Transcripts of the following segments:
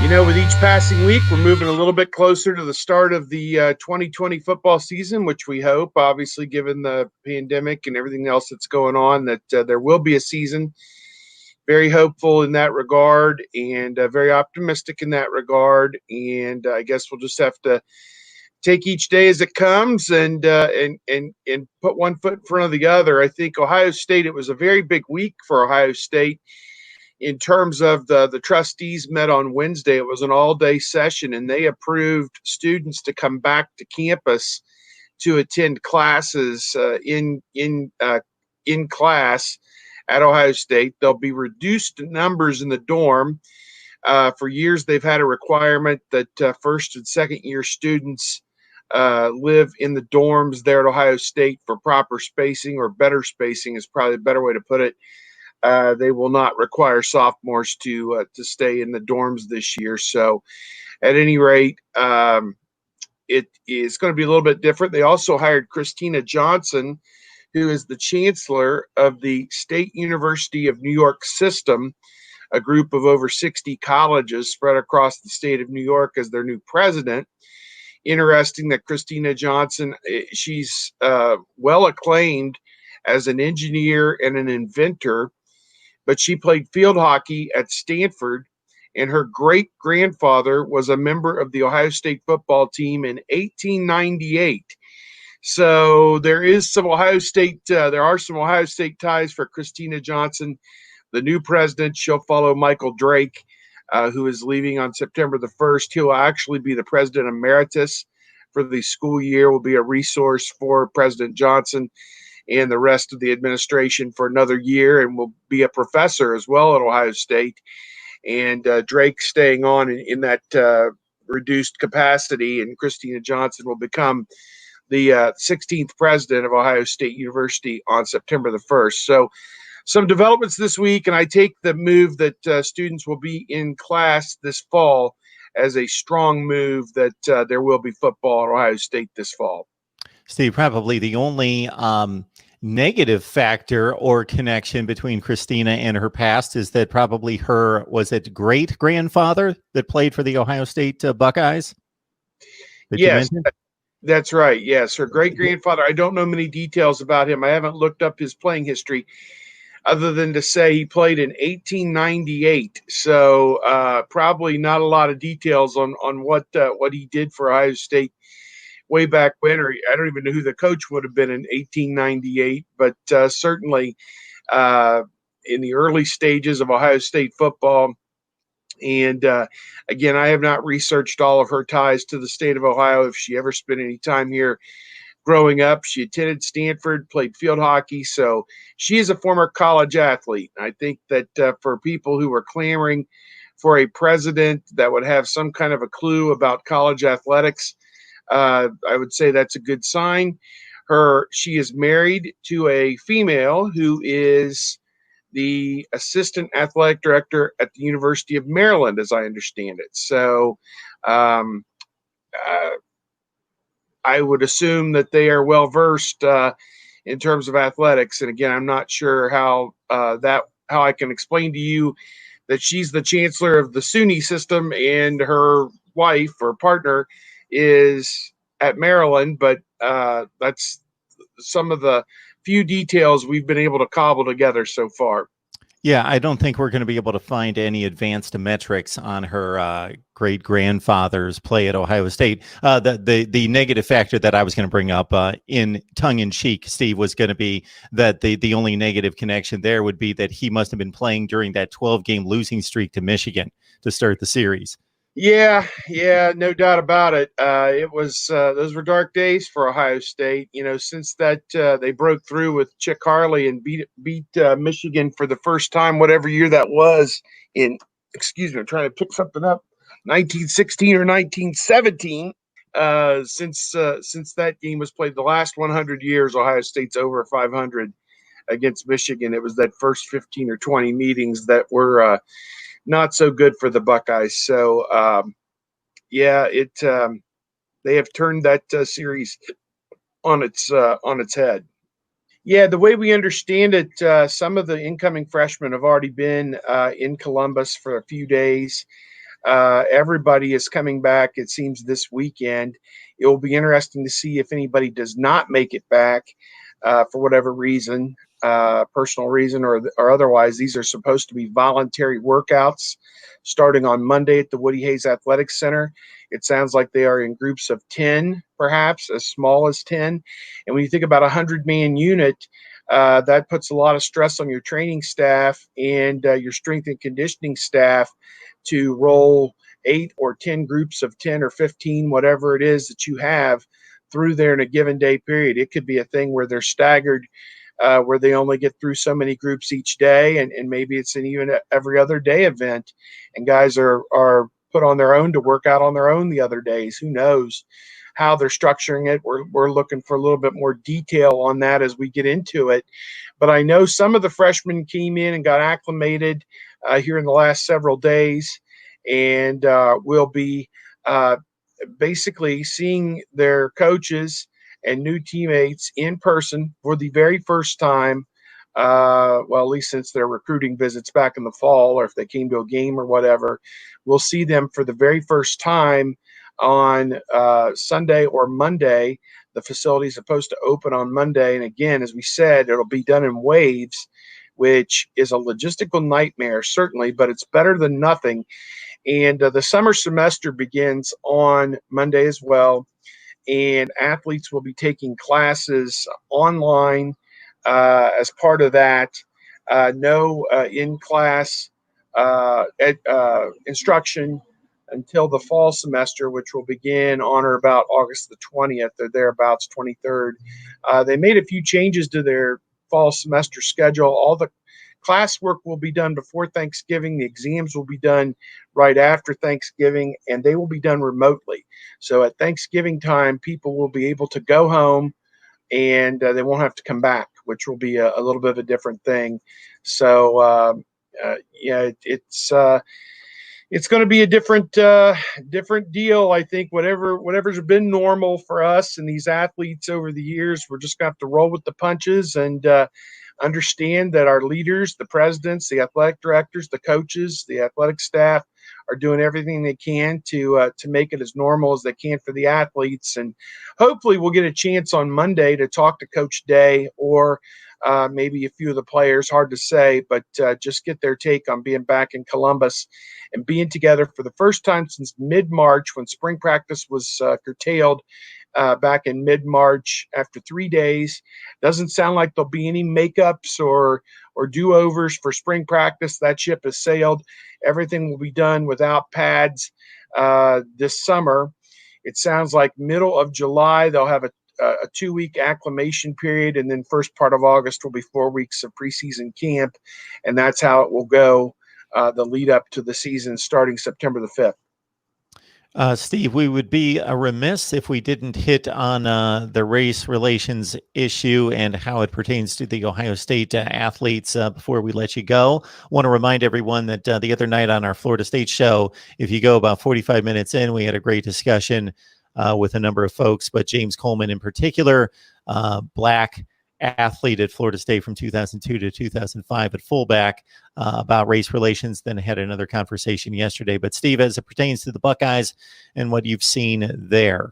With each passing week, we're moving a little bit closer to the start of the 2020 football season, which we hope, obviously, given the pandemic and everything else that's going on, that there will be a season. Very hopeful in that regard and very optimistic in that regard. And I guess we'll just have to take each day as it comes and put one foot in front of the other. I think Ohio State, it was a very big week for Ohio State. In terms of the trustees met on Wednesday, it was an all-day session, and they approved students to come back to campus to attend classes in class at Ohio State. There'll be reduced numbers in the dorm. For years, they've had a requirement that first and second year students live in the dorms there at Ohio State for proper spacing, or better spacing is probably a better way to put it. They will not require sophomores to stay in the dorms this year. So at any rate, it is going to be a little bit different. They also hired Kristina Johnson, who is the chancellor of the State University of New York system, a group of over 60 colleges spread across the state of New York, as their new president. Interesting that Kristina Johnson, she's well acclaimed as an engineer and an inventor, but she played field hockey at Stanford, and her great-grandfather was a member of the Ohio State football team in 1898. So there are some Ohio State ties for Kristina Johnson, the new president. She'll follow Michael Drake, who is leaving on September the 1st. He'll actually be the president emeritus for the school year, will be a resource for President Johnson and the rest of the administration for another year, and will be a professor as well at Ohio State. And Drake staying on in that reduced capacity, and Kristina Johnson will become the 16th president of Ohio State University on September the 1st. So some developments this week, and I take the move that students will be in class this fall as a strong move that there will be football at Ohio State this fall. Steve, probably the only negative factor or connection between Kristina and her past is that probably her, was it great-grandfather that played for the Ohio State Buckeyes? Yes, that's right. Yes, her great-grandfather. I don't know many details about him. I haven't looked up his playing history other than to say he played in 1898. So probably not a lot of details on what he did for Ohio State way back when, or I don't even know who the coach would have been in 1898, but certainly in the early stages of Ohio State football. And again, I have not researched all of her ties to the state of Ohio, if she ever spent any time here growing up. She attended Stanford, played field hockey, so she is a former college athlete. I think that for people who are clamoring for a president that would have some kind of a clue about college athletics, I would say that's a good sign. She is married to a female who is the assistant athletic director at the University of Maryland, as I understand it. So I would assume that they are well versed in terms of athletics. And again, I'm not sure how I can explain to you that she's the chancellor of the SUNY system and her wife or partner is at Maryland, but that's some of the few details we've been able to cobble together so far. Yeah, I don't think we're going to be able to find any advanced metrics on her great-grandfather's play at Ohio State. The negative factor that I was going to bring up in tongue-in-cheek, Steve, was going to be that the only negative connection there would be that he must have been playing during that 12-game losing streak to Michigan to start the series. Yeah, no doubt about it. It was those were dark days for Ohio State. Since that they broke through with Chick Harley and beat Michigan for the first time, whatever year that was. I'm trying to pick something up. 1916 or 1917. Since that game was played, the last 100 years, Ohio State's over 500 against Michigan. It was that first 15 or 20 meetings that were not so good for the Buckeyes. So, they have turned that series on its head. Yeah, the way we understand it, some of the incoming freshmen have already been in Columbus for a few days. Everybody is coming back, it seems, this weekend. It will be interesting to see if anybody does not make it back for whatever reason, personal reason or otherwise. These are supposed to be voluntary workouts starting on Monday at the Woody Hayes Athletic Center. It sounds like they are in groups of 10, perhaps as small as 10. And when you think about a 100-man unit, that puts a lot of stress on your training staff and your strength and conditioning staff to roll 8 or 10 groups of 10 or 15, whatever it is that you have, through there in a given day period. It could be a thing where they're staggered, where they only get through so many groups each day, and maybe it's an even every other day event, and guys are put on their own to work out on their own the other days. Who knows how they're structuring it? We're looking for a little bit more detail on that as we get into it. But I know some of the freshmen came in and got acclimated here in the last several days, and will be basically seeing their coaches and new teammates in person for the very first time. Well, at least since their recruiting visits back in the fall, or if they came to a game or whatever, we'll see them for the very first time on Sunday or Monday. The facility is supposed to open on Monday. And again, as we said, it'll be done in waves, which is a logistical nightmare, certainly, but it's better than nothing. And the summer semester begins on Monday as well. And athletes will be taking classes online as part of that. No in-class instruction until the fall semester, which will begin on or about August the 20th or thereabouts, 23rd. They made a few changes to their fall semester schedule. All the classwork will be done before Thanksgiving. The exams will be done right after Thanksgiving, and they will be done remotely. So at Thanksgiving time, people will be able to go home, and they won't have to come back, which will be a little bit of a different thing. So yeah, it's going to be a different deal. I think whatever's been normal for us and these athletes over the years, we're just going to have to roll with the punches and understand that our leaders, the presidents, the athletic directors, the coaches, the athletic staff are doing everything they can to make it as normal as they can for the athletes. And hopefully we'll get a chance on Monday to talk to Coach Day or maybe a few of the players, hard to say, but just get their take on being back in Columbus and being together for the first time since mid-March, when spring practice was curtailed back in mid-March after 3 days. Doesn't sound like there'll be any makeups or do-overs for spring practice. That ship has sailed. Everything will be done without pads this summer. It sounds like middle of July they'll have a 2-week acclimation period, and then first part of August will be 4 weeks of preseason camp, and that's how it will go the lead up to the season starting September the 5th. Steve, we would be remiss if we didn't hit on the race relations issue and how it pertains to the Ohio State athletes before we let you go. Want to remind everyone that the other night on our Florida State show, if you go about 45 minutes in, we had a great discussion with a number of folks, but James Coleman in particular, Black athlete at Florida State from 2002 to 2005 at fullback, about race relations. Then had another conversation yesterday. But Steve, as it pertains to the Buckeyes and what you've seen there.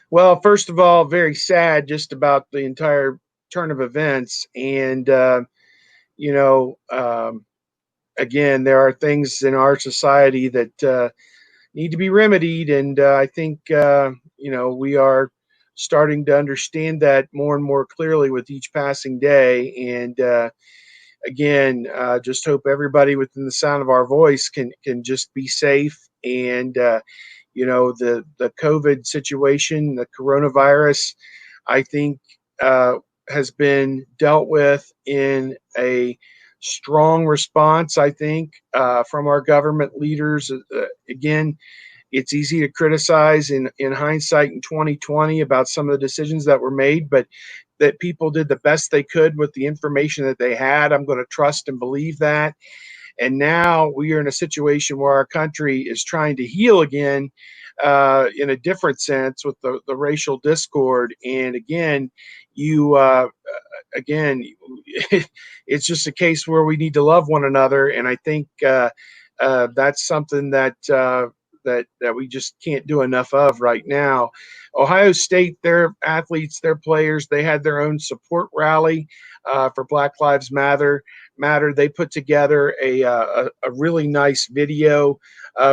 Well, first of all, very sad just about the entire turn of events. And, again, there are things in our society that need to be remedied. And I think, we are starting to understand that more and more clearly with each passing day. And again, just hope everybody within the sound of our voice can just be safe. And the COVID situation, the coronavirus, I think has been dealt with in a strong response, I think, from our government leaders. Again, it's easy to criticize in hindsight in 2020 about some of the decisions that were made, but that people did the best they could with the information that they had. I'm going to trust and believe that. And now we are in a situation where our country is trying to heal again in a different sense with the racial discord. And again, it's just a case where we need to love one another. And I think That's something that that we just can't do enough of right now. Ohio State, their athletes, their players, they had their own support rally for Black Lives Matter. They put together a really nice video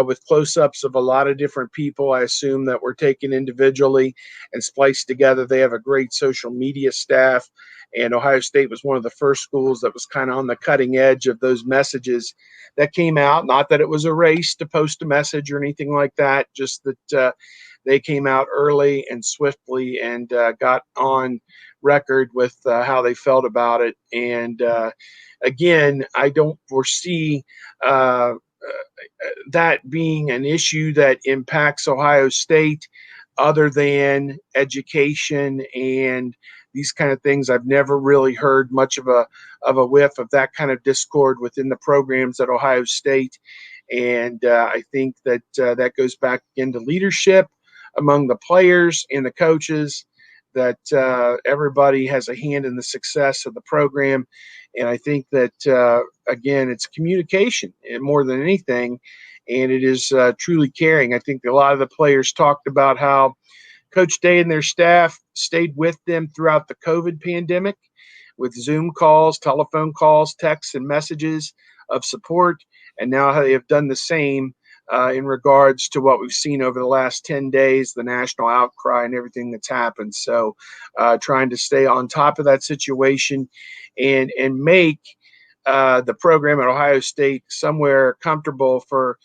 with close-ups of a lot of different people. I assume that were taken individually and spliced together. They have a great social media staff, and Ohio State was one of the first schools that was kind of on the cutting edge of those messages that came out. Not that it was a race to post a message or anything like that, just that they came out early and swiftly and got on record with how they felt about it. And again, I don't foresee that being an issue that impacts Ohio State other than education and these kind of things. I've never really heard much of a whiff of that kind of discord within the programs at Ohio State. And I think that that goes back into leadership among the players and the coaches, that everybody has a hand in the success of the program. And I think that, again, it's communication and more than anything, and it is truly caring. I think a lot of the players talked about how Coach Day and their staff stayed with them throughout the COVID pandemic with Zoom calls, telephone calls, texts, and messages of support. And now they have done the same in regards to what we've seen over the last 10 days, the national outcry and everything that's happened. So trying to stay on top of that situation and make the program at Ohio State somewhere comfortable for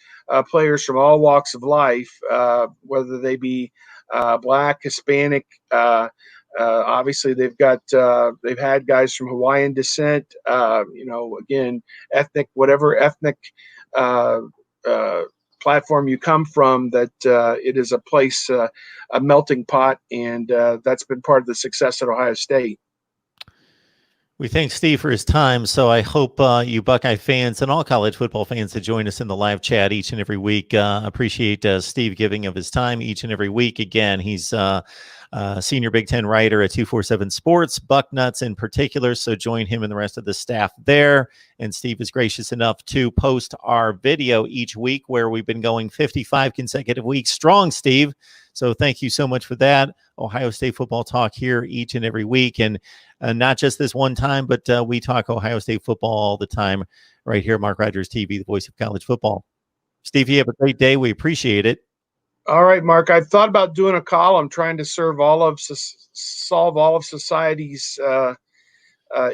players from all walks of life, whether they be Black, Hispanic. Obviously, they've had guys from Hawaiian descent. Again, ethnic, whatever ethnic platform you come from, that it is a place, a melting pot, and that's been part of the success at Ohio State. We thank Steve for his time. So I hope you Buckeye fans and all college football fans that join us in the live chat each and every week appreciate Steve giving of his time each and every week. Again, he's senior Big Ten writer at 247 Sports, Bucknuts in particular. So join him and the rest of the staff there. And Steve is gracious enough to post our video each week, where we've been going 55 consecutive weeks strong, Steve. So thank you so much for that. Ohio State football talk here each and every week. And not just this one time, but we talk Ohio State football all the time right here at Mark Rogers TV, the voice of college football. Steve, you have a great day. We appreciate it. All right, Mark. I've thought about doing a column trying to solve all of society's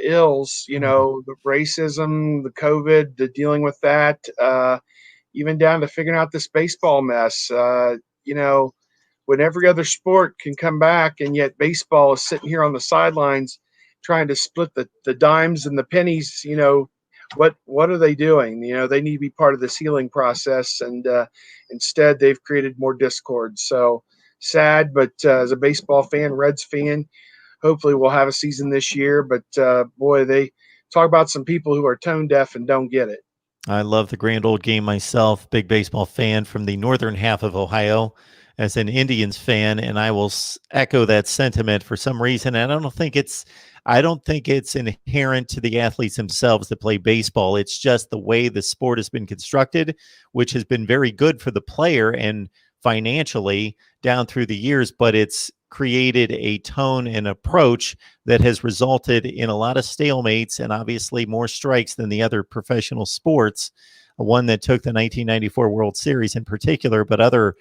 ills. You know, the racism, the COVID, the dealing with that, even down to figuring out this baseball mess. When every other sport can come back, and yet baseball is sitting here on the sidelines trying to split the dimes and the pennies. What are they doing? They need to be part of this healing process, and instead they've created more discord. So sad, but as a baseball fan, Reds fan, hopefully we'll have a season this year. But boy, they talk about some people who are tone deaf and don't get it. I love the grand old game myself, big baseball fan from the northern half of Ohio as an Indians fan, and I will echo that sentiment for some reason. And I don't think it's inherent to the athletes themselves to play baseball. It's just the way the sport has been constructed, which has been very good for the player and financially down through the years, but it's created a tone and approach that has resulted in a lot of stalemates and obviously more strikes than the other professional sports. One that took the 1994 World Series in particular, but other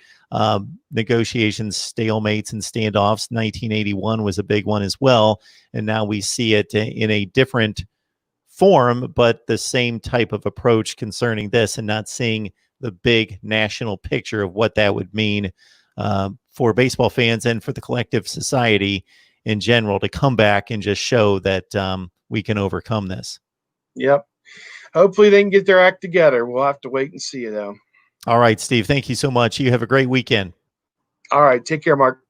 negotiations, stalemates, and standoffs. 1981 was a big one as well. And now we see it in a different form, but the same type of approach concerning this, and not seeing the big national picture of what that would mean for baseball fans and for the collective society in general to come back and just show that we can overcome this. Yep. Hopefully they can get their act together. We'll have to wait and see, though. All right, Steve. Thank you so much. You have a great weekend. All right. Take care, Mark.